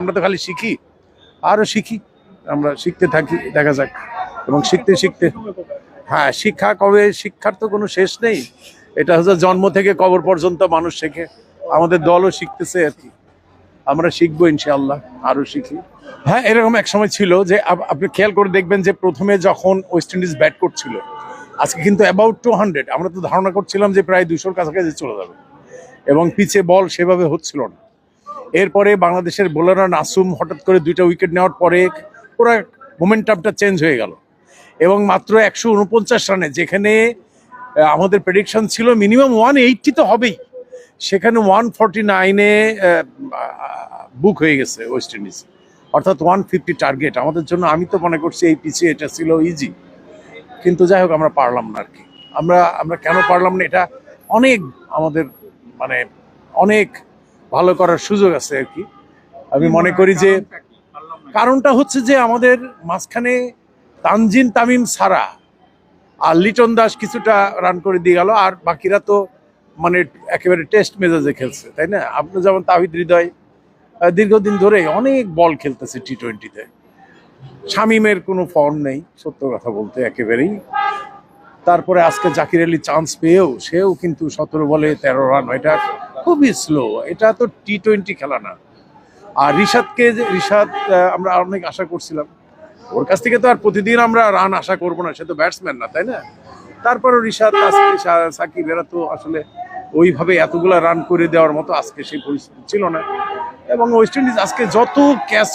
আমরা তো খালি শিখি, আরো শিখি, আমরা শিখতে থাকি, দেখা যাক। এবং শিখতে শিখতে, হ্যাঁ, শিক্ষার তো কোনো শেষ নেই। এটা হচ্ছে জন্ম থেকে কবর পর্যন্ত মানুষ শেখে। আমাদের দলও শিখতেছে আর কি। আমরা শিখবো ইনশাআল্লাহ, আরো শিখি। হ্যাঁ, এরকম এক সময় ছিল যে আপনি খেয়াল করে দেখবেন যে প্রথমে যখন ওয়েস্ট ইন্ডিজ ব্যাট করছিল, আজকে কিন্তু অ্যাবাউট 200, আমরা তো ধারণা করছিলাম যে প্রায় 200-র কাছাকাছি চলে যাবে, এবং পিছে বল সেভাবে হচ্ছিল না। এরপরে বাংলাদেশের বোলাররা নাসুম হঠাৎ করে 2টা উইকেট নেওয়ার পরে পুরো মোমেন্টামটা চেঞ্জ হয়ে গেল, এবং মাত্র 149 রানে, যেখানে আমাদের প্রেডিকশন ছিল মিনিমাম 180 তো হবেই, সেখানে 149-এ বুক হয়ে গেছে ওয়েস্ট ইন্ডিজ, অর্থাৎ 150 টার্গেট আমাদের জন্য। আমি তো মনে করছি এই পিছিয়ে এটা ছিল ইজি, কিন্তু যাই হোক আমরা পারলাম না আর কি। আমরা কেন পারলাম না, এটা অনেক আমাদের মানে অনেক ভালো করার সুযোগ আছে আর কি। আমি মনে করি যে কারণটা হচ্ছে যে আমাদের মাঝখানে তানজিন তামিম ছাড়া আর লিটন দাস কিছুটা রান করে দিয়ে গেল, আর বাকিরা তো মানে একেবারে টেস্ট মেজাজে খেলছে, তাই না? আপনি যেমন তাহিদ হৃদয় দীর্ঘদিন ধরে অনেক বল খেলতেছে টি-20-তে। শামীমের কোনো ফর্ম নেই সত্য কথা বলতে, একেবারেই। তারপরে আজকে জাকির আলী চান্স পেয়েও সেও কিন্তু 17 বলে 13 রান, এটা খুবই স্লো। এটা তো টি-20 খেলা না। আর রিশাদ আমরা অনেক আশা করছিলাম, ওর কাছ থেকে তো আর প্রতিদিন আমরা রান আশা করবো না, সে তো ব্যাটসম্যান না, তাই না? তারপরও রিশাদ, সাকিব এরা তো আসলে ওইভাবে এতগুলা রান করে দেওয়ার মতো আজকে সেই পরিস্থিতি ছিল না। এবং ওয়েস্ট ইন্ডিজ আজকে যত ক্যাচ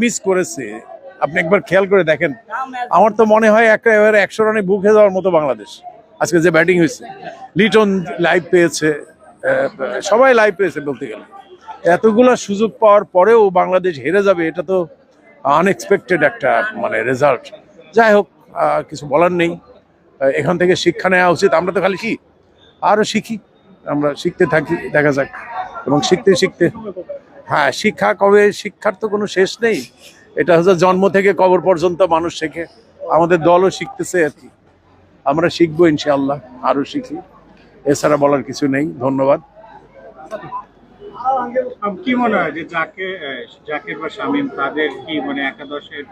মিস করেছে, আপনি একবার খেয়াল করে দেখেন। আমার তো মনে হয় একেবারে 100 রানে বুকে যাওয়ার মতো বাংলাদেশ আজকে যে ব্যাটিং হয়েছে। লিটন লাইভ পেয়েছে, সবাই লাইভ পেয়েছে বলতে গেলে। এতগুলা সুযোগ পাওয়ার পরেও বাংলাদেশ হেরে যাবে, এটা তো আনএক্সপেক্টেড একটা মানে রেজাল্ট। যাই হোক, কিছু বলার নেই, এখান থেকে শিক্ষা নেওয়া উচিত। আমরা তো খালি আরো শিখি, আমরা শিখতে থাকি, দেখা যাক। এবং শিখতে শিখতে, হ্যাঁ, শিক্ষার তো কোনো শেষ নেই। এটা হচ্ছে জন্ম থেকে কবর পর্যন্ত মানুষ শেখে। আমাদের দলও শিখতেছে আর কি। আমরা শিখবো ইনশাআল্লাহ, আরো শিখি। এছাড়া বলার কিছু নেই। ধন্যবাদ। কি মনে হয় যে জাকির বা শামীম তাদের কি মানে একাদশের